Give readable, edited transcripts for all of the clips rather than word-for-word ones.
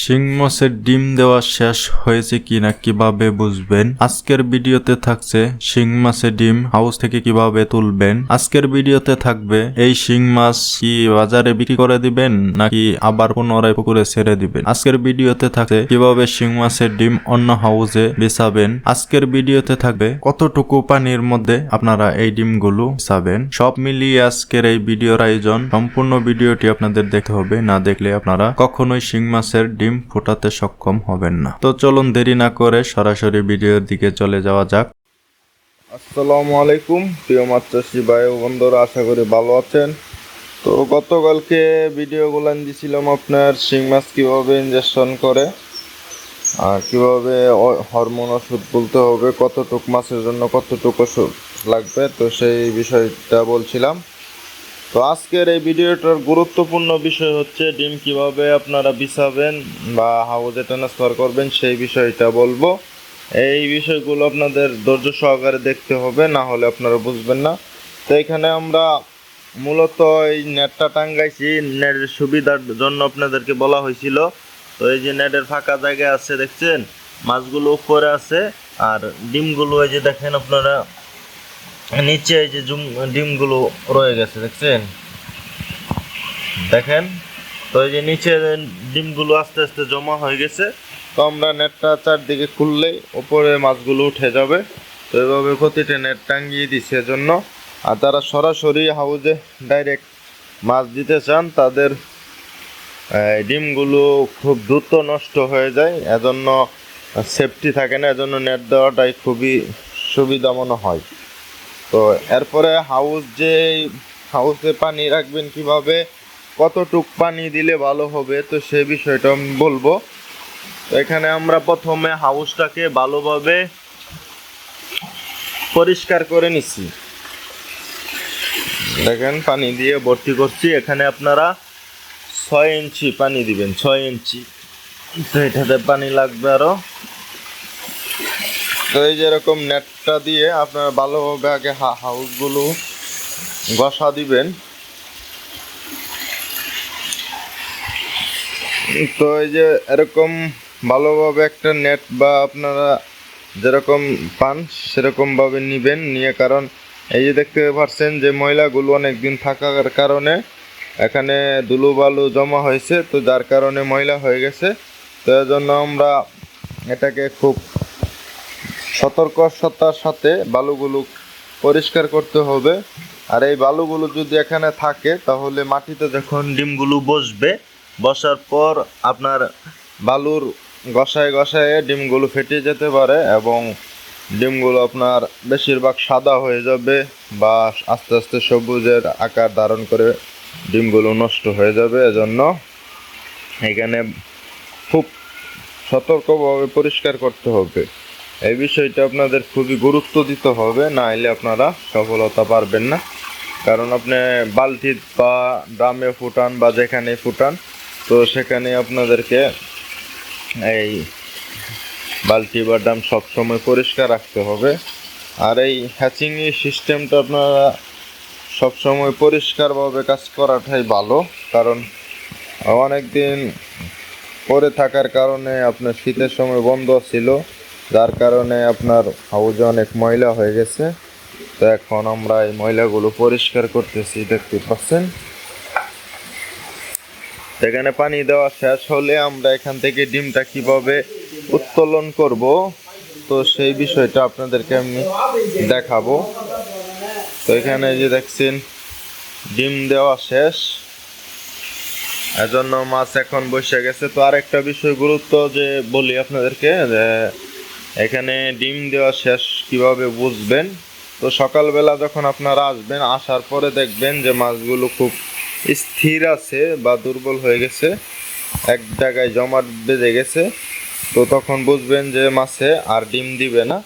শিং মাছের ডিম দেওয়া শেষ হয়েছে কিনা কিভাবে বুঝবেন? আজকের ভিডিওতে থাকছে শিং মাছের ডিম হাউস থেকে কিভাবে তুলবেন। আজকের ভিডিওতে থাকবে এই শিং মাছ কি বাজারে বিক্রি করে দিবেন নাকি আবার পুনরায় পুকুরে ছেড়ে দিবেন। আজকের ভিডিওতে থাকছে কিভাবে শিং মাছের ডিম অন্য হাউসে বেচাবেন। আজকের ভিডিওতে থাকবে কতটুকু পানির মধ্যে আপনারা এই ডিমগুলো বেচাবেন। সব মিলিয়ে আজকের এই ভিডিওর আয়োজন। সম্পূর্ণ ভিডিওটি আপনাদের দেখতে হবে, না দেখলে আপনারা কখনোই শিং মাছের ডিম ফোটাতে সক্ষম হবেন না। তো চলুন দেরি না করে সরাসরি ভিডিওর দিকে চলে যাওয়া যাক। আসসালামু আলাইকুম প্রিয় মাছ চাষি ভাই ও বন্ধুরা, আশা করি ভালো আছেন। তো গতকালকে ভিডিওগুলো দিয়েছিলাম আপনার শিং মাছ কীভাবে ইনজেকশন করে আর কীভাবে হরমোন ওষুধ বলতে হবে, কতটুক মাছের জন্য কতটুকু ওষুধ লাগবে, তো সেই বিষয়টা বলছিলাম। তো আজকের এই ভিডিওটার গুরুত্বপূর্ণ বিষয় হচ্ছে ডিম কিভাবে আপনারা বিছাবেন বা হাউজে ট্রান্সফার করবেন, সেই বিষয়টা বলবো। এই বিষয়গুলো আপনাদের ধৈর্য সহকারে দেখতে হবে, না হলে আপনারা বুঝবেন না। তো এখানে আমরা মূলত এই নেটটা টাঙ্গাইছি, নেটের সুবিধার জন্য আপনাদেরকে বলা হয়েছিল। তো এই যে নেটের ফাঁকা জায়গা আছে দেখছেন, মাছগুলো উপরে আছে আর ডিমগুলো এই যে দেখেন আপনারা নিচে এই যে ডিমগুলো রয়ে গেছে দেখছেন, দেখেন। তো এই যে নিচে ডিমগুলো আস্তে আস্তে জমা হয়ে গেছে। তো আমরা নেটটা চারদিকে খুললেই উপরে মাছগুলো উঠে যাবে। তো এভাবে প্রতিটা নেট টাঙ্গিয়ে দিচ্ছে জন্য। আর যারা সরাসরি হাউজে ডাইরেক্ট মাছ দিতে চান তাদের ডিমগুলো খুব দ্রুত নষ্ট হয়ে যায়, এজন্য সেফটি থাকে না, এজন্য নেট দেওয়াটাই খুবই সুবিধা মনে হয়। তো এরপরে হাউসে পানি রাখবেন কিভাবে, কতটুক পানি দিলে ভালো হবে, তো সেই বিষয়টা আমি বলবো। তো এখানে আমরা প্রথমে হাউসটাকে ভালোভাবে পরিষ্কার করে নিচ্ছি, দেখেন পানি দিয়ে ভর্তি করছি। এখানে আপনারা 6 ইঞ্চি পানি দিবেন, 6 ইঞ্চি। তো এটাতে পানি লাগবে আরো। তো এই যেরকম নেটটা দিয়ে আপনারা ভালোভাবে আগে হাউসগুলো ঘষা দিবেন। তো এই যে এরকম ভালোভাবে একটা নেট বা আপনারা যেরকম পান সেরকমভাবে নিবেন, নিয়ে কারণ এই যে দেখতে পাচ্ছেন যে ময়লাগুলো অনেক দিন থাকার কারণে এখানে ধুলো বালু জমা হয়েছে, তো যার কারণে ময়লা হয়ে গেছে। তো এর জন্য আমরা এটাকে খুব সতর্কতার সাথে বালুগুলো পরিষ্কার করতে হবে। আর এই বালুগুলো যদি এখানে থাকে তাহলে মাটিতে যখন ডিমগুলো বসার পর আপনার বালুর ঘষায় ডিমগুলো ফেটে যেতে পারে এবং ডিমগুলো আপনার বেশিরভাগ সাদা হয়ে যাবে বা আস্তে আস্তে সবুজের আকার ধারণ করে ডিমগুলো নষ্ট হয়ে যাবে। এজন্য এখানে খুব সতর্কভাবে পরিষ্কার করতে হবে। এই বিষয়টা আপনাদের খুবই গুরুত্ব দিতে হবে, না হলে আপনারা সফলতা পারবেন না। কারণ আপনি বালতি বা ড্রামে ফুটান বা যেখানে ফুটান, তো সেখানে আপনাদেরকে এই বালতি বা ড্রাম সবসময় পরিষ্কার রাখতে হবে। আর এই হ্যাচিং সিস্টেমটা আপনারা সবসময় পরিষ্কারভাবে কাজ করাটাই ভালো, কারণ অনেক দিন পরে থাকার কারণে আপনার শীতের সময় বন্ধ ছিল, যার কারণে আপনার হাউজে অনেক ময়লা হয়ে গেছে। তো এখন আমরা এই ময়লাগুলো পরিষ্কার করতেছি, দেখতে পাচ্ছেন। এখানে পানি দেওয়া শেষ হলে আমরা এখান থেকে ডিমটা কিভাবে উত্তোলন করব, তো সেই বিষয়টা আপনাদেরকে আমি দেখাবো। তো এখানে যে দেখছেন ডিম দেওয়া শেষ, এজন্য মাছ এখন বসে গেছে। তো আরেকটা বিষয় গুরুত্ব যে বলি আপনাদেরকে, যে এখানে ডিম দেওয়া শেষ কিভাবে বুঝবেন। তো সকালবেলা যখন আপনারা আসবেন, আসার পরে দেখবেন যে মাছগুলো খুব স্থির আছে বা দুর্বল হয়ে গেছে, এক জায়গায় জমাট বেঁধে গেছে, তো তখন বুঝবেন যে মাছে আর ডিম দিবে না।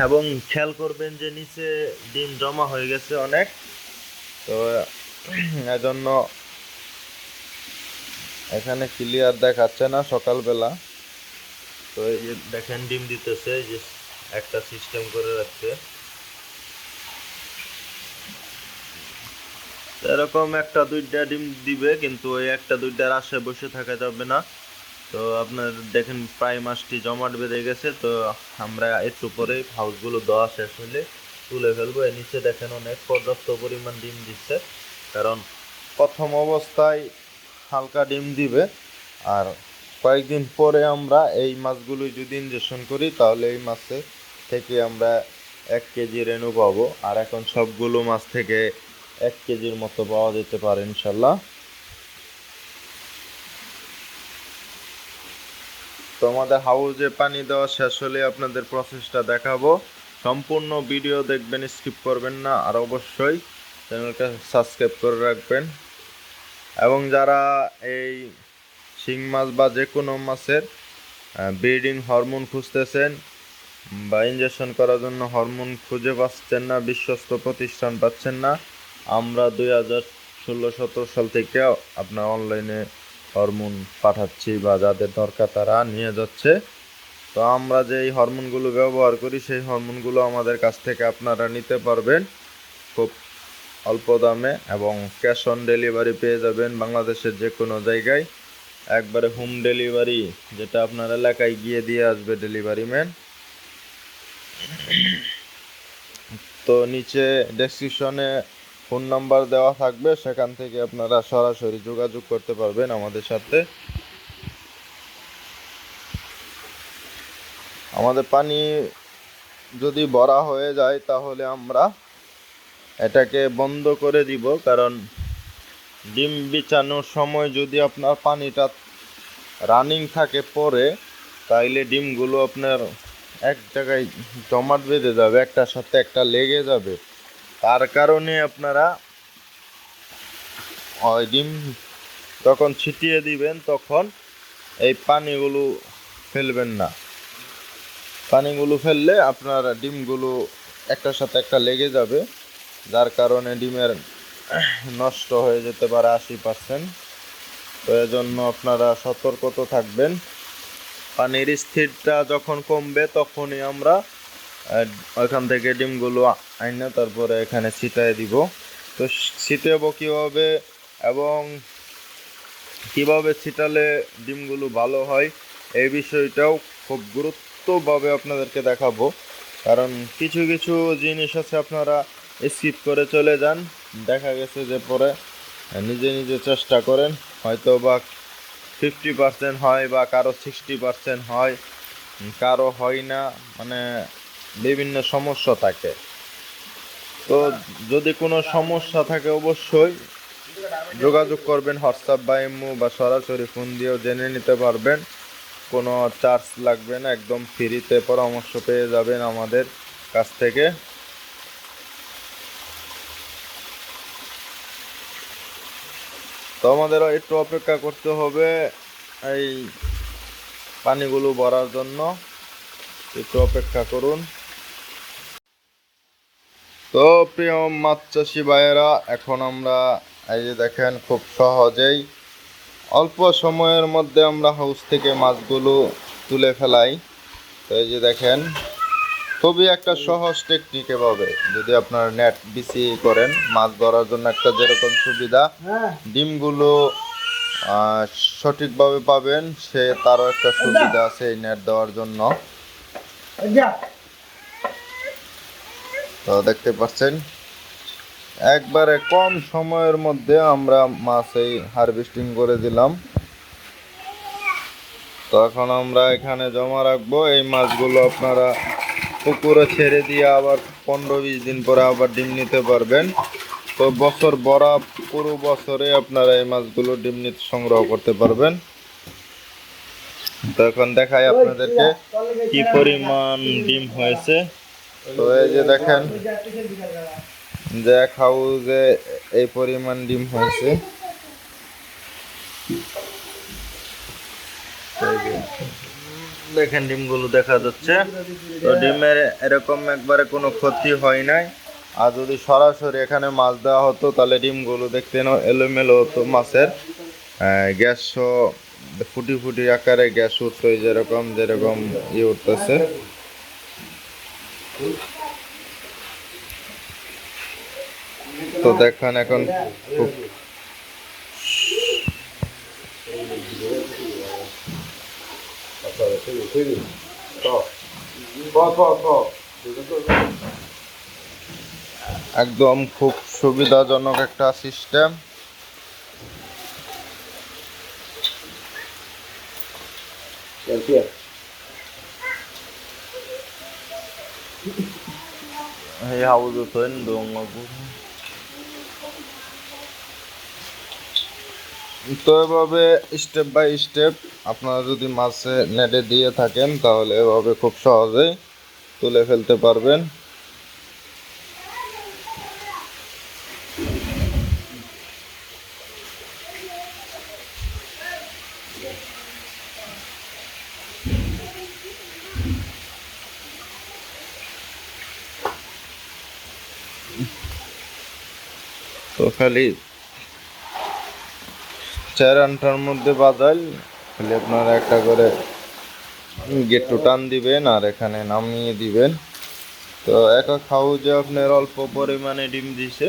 এবং খেয়াল করবেন যে নিচে ডিম জমা হয়ে গেছে অনেক। তো এজন্য এখানে ক্লিয়ার দেখাচ্ছে না সকালবেলা। তো এই যে দেখেন ডিম দিতেছে, যে একটা সিস্টেম করে রাখছে। তো এরকম একটা দুইটা ডিম দিবে, কিন্তু ওই একটা দুইটার আশে বসে থাকা যাবে না। তো আপনার দেখেন প্রায় মাছটি জমাট বেঁধে গেছে। তো আমরা একটু পরে হাউসগুলো দেওয়া শেষ হলে তুলে ফেলবো। এর নিচে দেখেন অনেক পর্যাপ্ত পরিমাণ ডিম দিচ্ছে, কারণ প্রথম অবস্থায় হালকা ডিম দিবে। আর কয়েকদিন পরে আমরা এই মাছগুলো যদি ইনজেকশন করি, তাহলে এই মাছে থেকে আমরা 1 কেজি রেণু পাবো। আর এখন সবগুলো মাছ থেকে 1 কেজির মতো পাওয়া যেতে পারে ইনশাল্লাহ। তো আমাদের হাউজে পানি দেওয়া শেষ হলে আপনাদের প্রসেসটা দেখাবো। সম্পূর্ণ ভিডিও দেখবেন, স্কিপ করবেন না। আর অবশ্যই চ্যানেলটা সাবস্ক্রাইব করে রাখবেন। এবং যারা এই শিং মাছ বা যে কোনো মাছের ব্রিডিং হরমোন খুঁজতেছেন বা ইনজেকশন করার জন্য হরমোন খুঁজে পাচ্ছেন না, বিশ্বস্ত প্রতিষ্ঠান পাচ্ছেন না, আমরা 2016-17 সাল থেকে আপনার অনলাইনে হরমোন পাঠাচ্ছি, বা যাদের দরকার তারা নিয়ে যাচ্ছে। তো আমরা যে এই হরমোনগুলো ব্যবহার করি, সেই হরমোনগুলো আমাদের কাছ থেকে আপনারা নিতে পারবেন খুব অল্প দামে, এবং ক্যাশ অন ডেলিভারি পেয়ে যাবেন বাংলাদেশের যে কোনো জায়গায়। একবারে হোম ডেলিভারি, যেটা আপনার এলাকায় গিয়ে দিয়ে আসবে ডেলিভারি ম্যান। তো নিচে ডেসক্রিপশনে ফোন নাম্বার দেওয়া থাকবে, সেখান থেকে আপনারা সরাসরি যোগাযোগ করতে পারবেন আমাদের সাথে। আমাদের পানি যদি ভরা হয়ে যায়, তাহলে আমরা এটাকে বন্ধ করে দিব, কারণ ডিম বিছানোর সময় যদি আপনার পানিটা রানিং থাকে পরে, তাইলে ডিমগুলো আপনার এক জায়গায় জমাট বেঁধে যাবে, একটার সাথে একটা লেগে যাবে। তার কারণে আপনারা ওই ডিম যখন ছিটিয়ে দিবেন, তখন এই পানিগুলো ফেলবেন না। পানিগুলো ফেললে আপনার ডিমগুলো একটার সাথে একটা লেগে যাবে, যার কারণে ডিমের নষ্ট হয়ে যেতে পারে 80%। তো এজন্য আপনারা সতর্কতা থাকবেন। পানির স্থিরতা যখন কমবে, তখনই আমরা ওইখান থেকে ডিমগুলো আইনা তারপরে এখানে ছিটাই দিব। তো ছিটাবো কীভাবে এবং কিভাবে ছিটালে ডিমগুলো ভালো হয়, এই বিষয়টাও খুব গুরুত্বভাবে আপনাদেরকে দেখাবো। কারণ কিছু কিছু জিনিস আছে আপনারা স্কিপ করে চলে যান, দেখা গেছে যে পরে নিজে নিজে চেষ্টা করেন, হয়তো বা 50% হয়, বা কারো 60% হয়, কারো হয় না, মানে বিভিন্ন সমস্যা থাকে। তো যদি কোনো সমস্যা থাকে, অবশ্যই যোগাযোগ করবেন হোয়াটসঅ্যাপ বা ইমো, বা সরাসরি ফোন দিয়েও জেনে নিতে পারবেন। কোনো চার্জ লাগবে না, একদম ফ্রিতে পরামর্শ পেয়ে যাবেন আমাদের কাছ থেকে। তো আমাদেরও একটু অপেক্ষা করতে হবে এই পানিগুলো ভরার জন্য, একটু অপেক্ষা করুন। তো প্রিয় মাছ চাষি ভাইয়েরা, এখন আমরা এই যে দেখেন খুব সহজেই অল্প সময়ের মধ্যে আমরা হাউস থেকে মাছগুলো তুলে ফেলাই। তো এই যে দেখেন, খুবই একটা সহজ টেকনিক। এভাবে যদি আপনার নেট বিসি করেন, মাছ ধরার জন্য একটা যেরকম সুবিধা, ডিমগুলো সঠিকভাবে পাবেন, সে তারও একটা সুবিধা আছে এই নেট দেওয়ার জন্য। তো দেখতে পাচ্ছেন, একবারে কম সময়ের মধ্যে আমরা মাছ এই হারভেস্টিং করে দিলাম। তো এখন আমরা এখানে জমা রাখবো এই মাছগুলো। আপনারা পুকুরে ছেড়ে দিয়ে আবার 15-20 দিন পরে আবার ডিম নিতে পারবেন। তো বছর ভরা পুরো বছরে আপনারা এই মাছগুলো ডিম নিতে সংগ্রহ করতে পারবেন। তো এখন দেখাই আপনাদেরকে কি পরিমাণ ডিম হয়েছে। তো এই যে দেখেন যে এক হাউজে এই পরিমাণ ডিম হয়েছে। দেখেন ডিমগুলো দেখা যাচ্ছে। তো ডিমের এরকম একবারে কোনো ক্ষতি হয় নাই। আর যদি সরাসরি এখানে মাছ দেওয়া হতো, তাহলে ডিমগুলো দেখতে এলোমেলো হতো, মাছের গ্যাস ফুটি ফুটি আকারে গ্যাস উঠতো, যেরকম যেরকম উঠতেছে। তো দেখেন এখন খুব একদম খুব সুবিধাজনক একটা সিস্টেম। এই হাউস তো এভাবে স্টেপ বাই স্টেপ আপনারা যদি মাছে নেটে দিয়ে থাকেন তাহলে এভাবে খুব সহজেই তুলে ফেলতে পারবেন। তো খালি 4 আন্টার মধ্যে বাজাইল, খালি আপনারা একটা করে গেটটু টান দিবেন আর এখানে নামিয়ে দিবেন। তো একা হাউজে আপনার অল্প পরিমাণে ডিম দিছে,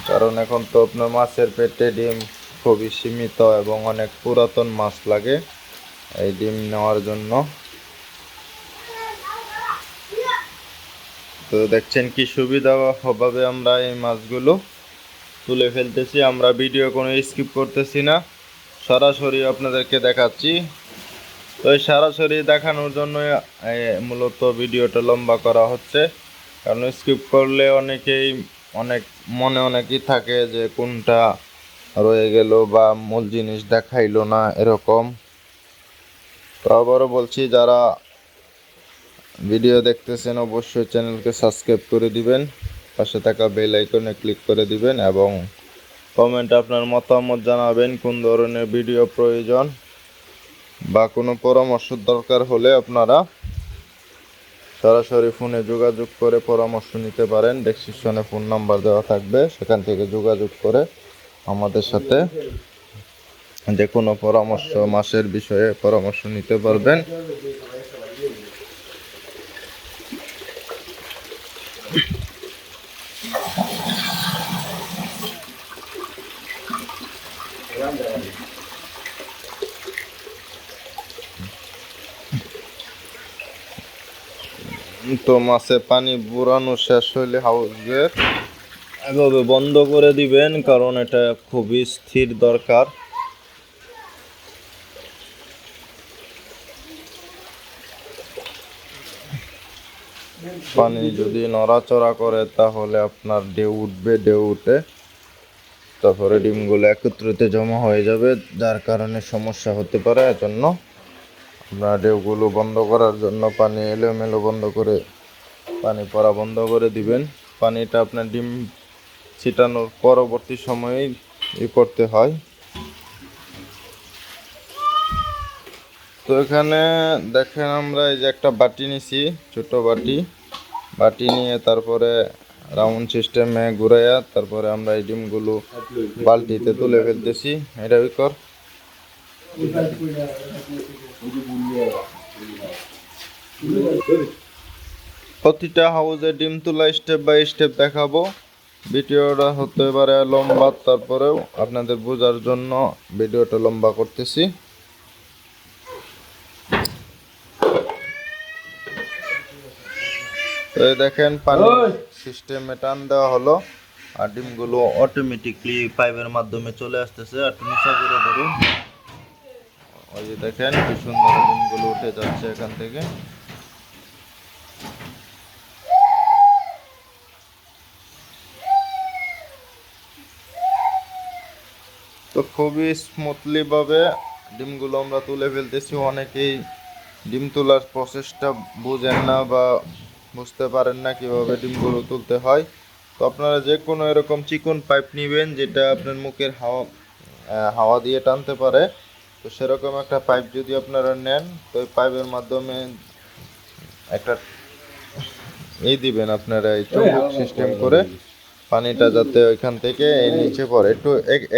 কারণ এখন তো আপনার মাছের পেটে ডিম খুবই সীমিত এবং অনেক পুরাতন মাছ লাগে এই ডিম নেওয়ার জন্য। তো দেখছেন কি সুবিধাভাবে আমরা এই মাছগুলো তুলে ফেলতেছি। আমরা ভিডিও কোনো স্কিপ করতেছি না, সরাসরি আপনাদেরকে দেখাচ্ছি। তো এই সরাসরি দেখানোর জন্য মূলত ভিডিওটা লম্বা করা হচ্ছে, কারণ স্কিপ করলে অনেকেই থাকে যে কোনটা রয়ে গেল বা মূল জিনিস দেখাইলো না এরকম। তো আবারও বলছি, যারা ভিডিও দেখতেছেন অবশ্যই চ্যানেলকে সাবস্ক্রাইব করে দিবেন, পাশে থাকা বেল আইকনে ক্লিক করে দিবেন এবং কমেন্টে আপনার মতামত জানাবেন কোন ধরনের ভিডিও প্রয়োজন বা কোনো পরামর্শ দরকার হলে আপনারা সরাসরি ফোনে যোগাযোগ করে পরামর্শ নিতে পারেন। ডেসক্রিপশনে ফোন নাম্বার দেওয়া থাকবে, সেখান থেকে যোগাযোগ করে আমাদের সাথে যে কোনো পরামর্শ মাসের বিষয়ে পরামর্শ নিতে পারবেন। তো মাছে পানি বুড়ানো শেষ হলে হাউসের এভাবে বন্ধ করে দিবেন, কারণ এটা খুবই স্থির দরকার। পানি যদি নড়াচড়া করে তাহলে আপনার ঢেউ উঠবে, ঢেউ উঠে তারপরে ডিমগুলো একত্রিত জমা হয়ে যাবে, যার কারণে সমস্যা হতে পারে। এজন্য আপনার ঢেউগুলো বন্ধ করার জন্য পানি এলোমেলো বন্ধ করে পানি পড়া বন্ধ করে দিবেন। পানিটা আপনার ডিম ছিটানোর পরবর্তী সময়ে করতে হয়। তো এখানে দেখেন আমরা এই যে একটা বাটি নিছি, ছোট বাটি নিয়ে তারপরে রাউন্ড সিস্টেমে ঘুরাইয়া তারপরে আমরা এই ডিমগুলো বালতিতে তুলে ফেলতেছি। এটা কর প্রতিটা হাউজে ডিম তোলা স্টেপ বাই স্টেপ দেখাবো। ভিডিওটা হতে পারে লম্বা, তারপরেও আপনাদের বোঝার জন্য ভিডিওটা লম্বা করতেছি। তো দেখেন পানি সিস্টেমে টান দেওয়া হলো আর ডিমগুলো অটোমেটিকলি পাইপের মাধ্যমে চলে আসতেছে। আর নিচা করে ধরুন, ওই যে দেখেন কি সুন্দর ডিমগুলো উঠে যাচ্ছে এখান থেকে। তো খুবই স্মুথলি ভাবে ডিমগুলো আমরা তুলে ফেলতেছি। অনেকেই ডিম তোলার প্রসেসটা বুঝেন না বা বুঝতে পারেন না কিভাবে ডিমগুলো তুলতে হয়। তো আপনারা যে কোনো এরকম চিকন পাইপ নেবেন যেটা আপনার মুখের হাওয়া দিয়ে টানতে পারে। তো সেরকম একটা পাইপ যদি আপনারা নেন, তো ওই পাইপের মাধ্যমে একটা দিবেন আপনারা, এই চুম্বক সিস্টেম করে পানিটা যাতে ওইখান থেকে এই নিচে পড়ে। একটু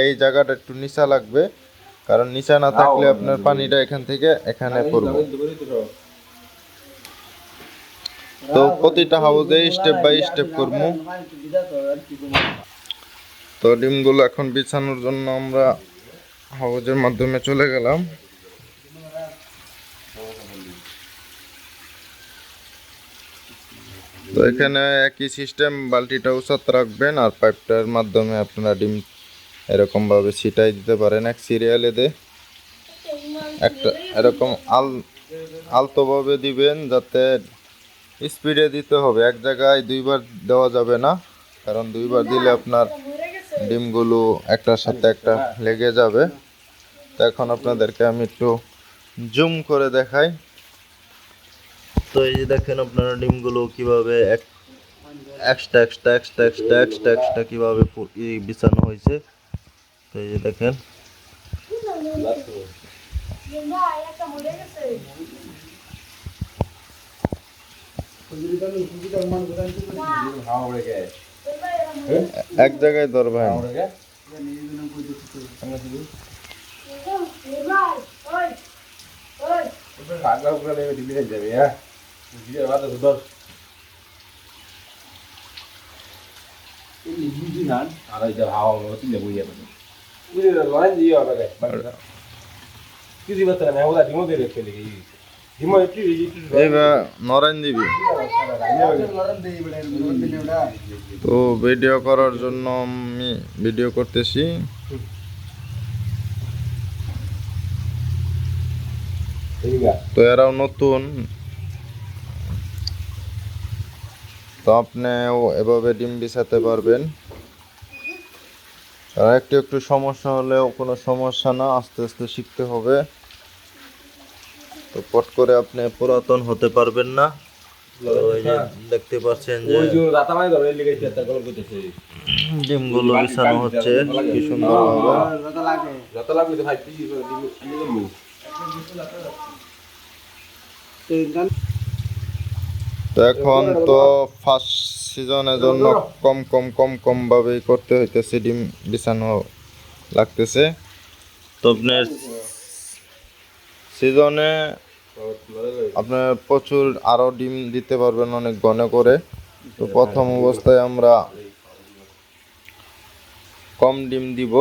এই জায়গাটা একটু নিচা লাগবে, কারণ নিচা না থাকলে আপনার পানিটা এখান থেকে এখানে পড়বে। তো প্রতিটা হাউজে স্টেপ বাই স্টেপ করবো। তো ডিমগুলো এখন বিছানোর জন্য আমরা হাউজের মাধ্যমে চলে গেলাম। তো এখানে একই সিস্টেম, বালতিটা উঁচাতে রাখবেন আর পাইপটার মাধ্যমে আপনারা ডিম এরকম ভাবে ছিটাই দিতে পারেন এক সিরিয়ালে একটা এরকম আলতো ভাবে দিবেন, যাতে স্পিডে দিতে হবে। এক জায়গায় দুইবার দেওয়া যাবে না, কারণ দুইবার দিলে আপনার ডিমগুলো একটার সাথে একটা লেগে যাবে। তো এখন আপনাদেরকে আমি একটু জুম করে দেখাই। তো এই যে দেখেন আপনারা ডিমগুলো কিভাবে extra extra extra extra extra extra কিভাবে বিছানো হয়েছে। তো এই যে দেখেন, এক জায়গায় ধরবেন। এইবার নরেন দিবি। তো ভিডিও করার জন্য আমি ভিডিও করতেছি। তো এরাও নতুন, তো আপনিও এভাবে ডিম বিছাতে পারবেন। আর একটু একটু সমস্যা হলেও কোনো সমস্যা না, আস্তে আস্তে শিখতে হবে। তো পট করে আপনি পুরাতন হতে পারবেন না। তো এই যে দেখতে পাচ্ছেন যে ডিমগুলো বিছানো হচ্ছে কি সুন্দর ভাবে। তো এখন তো ফার্স্ট সিজনের জন্য কম কম কম কম ভাবেই করতে হইতেছে, ডিম বিছানো লাগতেছে। তো আপনার সিজনে আপনার প্রচুর আরো ডিম দিতে পারবেন অনেক ঘন করে। তো প্রথম অবস্থায় আমরা কম ডিম দিব।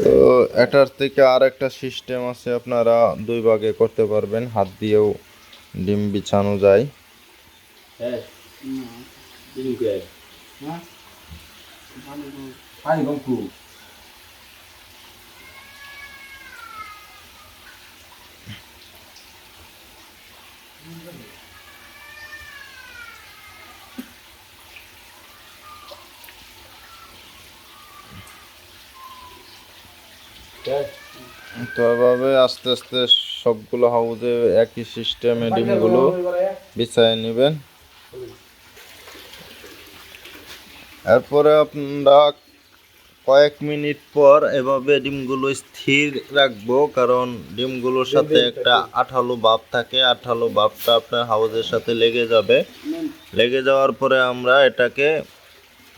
তো এটার থেকে আর একটা সিস্টেম আছে, আপনারা দুই ভাগে করতে পারবেন, হাত দিয়েও ডিম বিছানো যায়। তো এভাবে আস্তে আস্তে সবগুলো হাউজে একই সিস্টেমে ডিমগুলো বিছায় নেবেন। এরপরে আপনারা কয়েক মিনিট পর এভাবে ডিমগুলো স্থির রাখবো, কারণ ডিমগুলোর সাথে একটা আঠালো ভাব থাকে, আঠালো ভাবটা আপনার হাউজের সাথে লেগে যাবে। লেগে যাওয়ার পরে আমরা এটাকে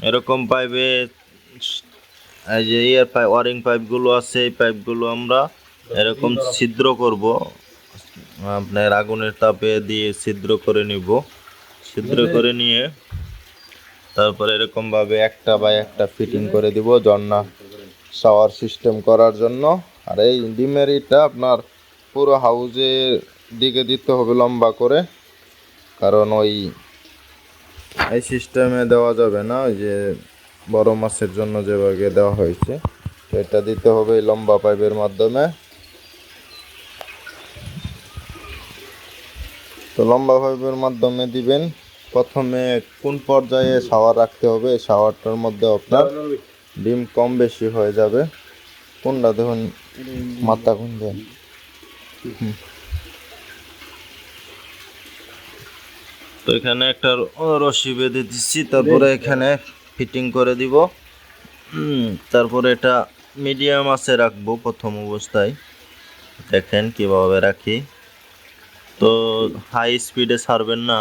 এরকম পাইপে, এই যে ইয়ার পাইপ, ওয়ারিং পাইপগুলো আছে, এই পাইপগুলো আমরা এরকম ছিদ্র করব, আপনার আগুনের তাপে দিয়ে ছিদ্র করে নিব। ছিদ্র করে নিয়ে তারপরে এরকম ভাবে একটা বাই একটা ফিটিং করে দিব ঝর্ণা শাওয়ার সিস্টেম করার জন্য। আর এই ডিমের এটা আপনার পুরো হাউজের দিকে দিতে হবে লম্বা করে, কারণ ওই এই সিস্টেমে দেওয়া যাবে না, ওই যে বড় মাছের জন্য যেভাবে দেওয়া হয়েছে, তো এটা দিতে হবে এই লম্বা পাইপের মাধ্যমে। তো লম্বা পাইপের মাধ্যমে দিবেন। প্রথমে কোন পর্যায়ে শাওয়ার রাখতে হবে, এই শাওয়ারটার মধ্যে আপনার ডিম কম বেশি হয়ে যাবে। কোনটা দেখুন, মাথা কোন দেন। তো এখানে একটা রশি বেঁধে দিচ্ছি, তারপরে এখানে ফিটিং করে দিব। তারপরে এটা মিডিয়াম আঁচে রাখবো প্রথম অবস্থায়, দেখেন কিভাবে রাখি। তো হাই স্পিডে ছাড়বেন না,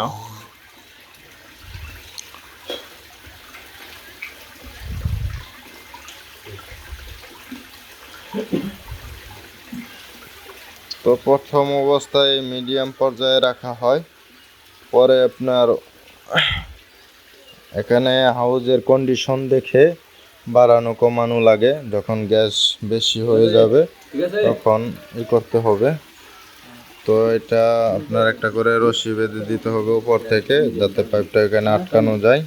তো প্রথম অবস্থায় মিডিয়াম পর্যায়ে রাখা হয়, পরে আপনার এখানে হাউজের কন্ডিশন দেখে বাড়ানো কমানো লাগে। যখন গ্যাস বেশি হয়ে যাবে তখন করতে হবে। তো এটা আপনার একটা করে রশি বেঁধে দিতে হবে উপর থেকে, যাতে পাইপটা এখানে আটকানো যায়।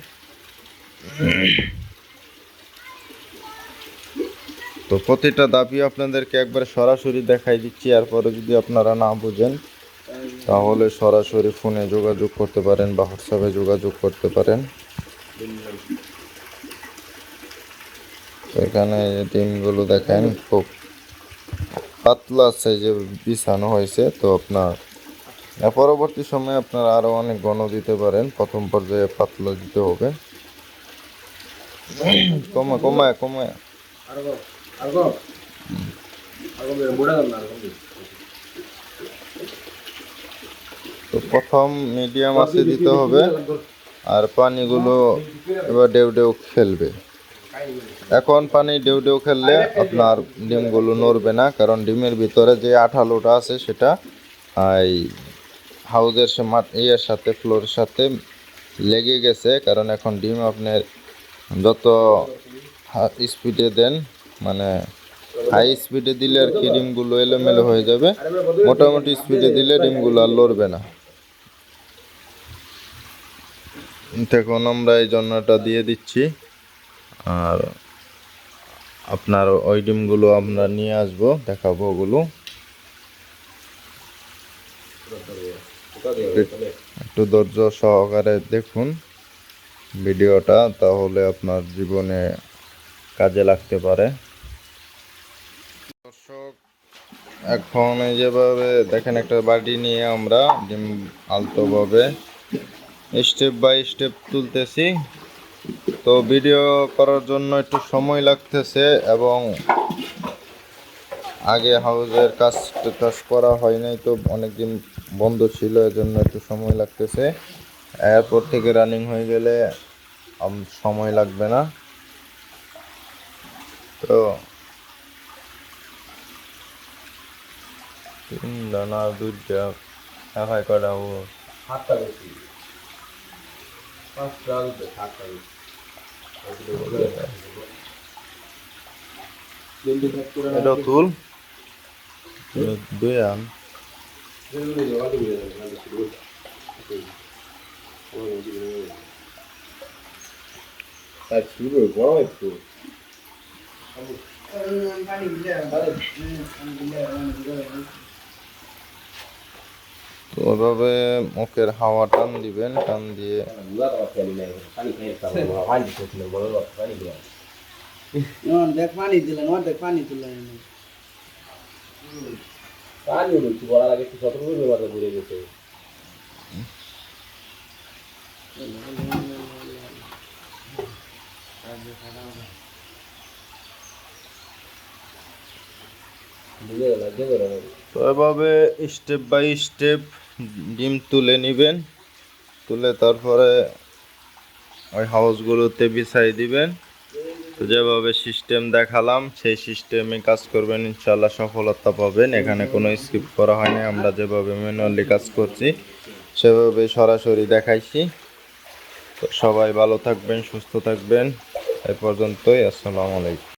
তো প্রতিটা দাবি আপনাদেরকে একবার সরাসরি দেখাই দিচ্ছি, এরপরে যদি আপনারা না বুঝেন তাহলে সরাসরি ফোনে যোগাযোগ করতে পারেন বা হোয়াটসঅ্যাপে যোগাযোগ করতে পারেন। তো এখানে ডিমগুলো দেখেন খুব পাতলা সাইজে বিছানো হয়েছে। তো আপনার পরবর্তী সময়ে আপনারা আরো অনেক ঘন দিতে পারেন, প্রথম পর্যায়ে পাতলা দিতে হবে। কমায় কমায় কমায় তো প্রথম মিডিয়াম আছে দিতে হবে, আর পানিগুলো এবার ডেউ ডেউ খেলবে। এখন পানি ডেউ ডেউ খেললে আপনার ডিমগুলো নড়বে না, কারণ ডিমের ভিতরে যে আঠালোটা আছে সেটা এই হাউজের ইয়ের সাথে ফ্লোরের সাথে লেগে গেছে। কারণ এখন ডিম আপনার যত স্পিডে দেন, মানে হাই স্পিডে দিলে আর কি ডিমগুলো এলোমেলো হয়ে যাবে, মোটামুটি স্পিডে দিলে ডিমগুলো আর লড়বে না। এখন আমরা এই জন্যটা দিয়ে দিচ্ছি, আর আপনার ওই ডিমগুলো আমরা নিয়ে আসবো, দেখাবো ওগুলো। একটু ধৈর্য সহকারে দেখুন ভিডিওটা, তাহলে আপনার জীবনে কাজে লাগতে পারে। দর্শক, এখন এই যেভাবে দেখেন একটা বাটি নিয়ে আমরা ডিম আলতোভাবে স্টেপ বাই স্টেপ তুলতেছি। তো ভিডিও করার জন্য একটু সময় লাগতেছে, এবং আগে হাউজের কাজ করা হয় নাই, তো অনেকদিন বন্ধ ছিল, এজন্য একটু সময় লাগতেছে। এরপর থেকে রানিং হয়ে গেলে সময় লাগবে না। তো 3টা না 2টা দেখাই করা ও 7টা বেশি 5টা 7টা এটা তুল দুই আন তো ওইভাবে মুখের হাওয়া টান দিবেন, টান দিয়ে দেখ পানি দিলেন, অর্ধেক পানি তুললেন। পানি উঠছি বলা লাগে একটু সতর্ক করে মাথা ঘুরে গেছে। তো এভাবে স্টেপ বাই স্টেপ ডিম তুলে নেবেন, তুলে তারপরে ওই হাউসগুলোতে বিছাই দিবেন। তো যেভাবে সিস্টেম দেখালাম সেই সিস্টেমে কাজ করবেন, ইনশাল্লাহ সফলতা পাবেন। এখানে কোনো স্কিপ করা হয়নি, আমরা যেভাবে ম্যানুয়ালি কাজ করছি সেভাবে সরাসরি দেখাইছি। তো সবাই ভালো থাকবেন, সুস্থ থাকবেন। এই পর্যন্তই, আসসালামু আলাইকুম।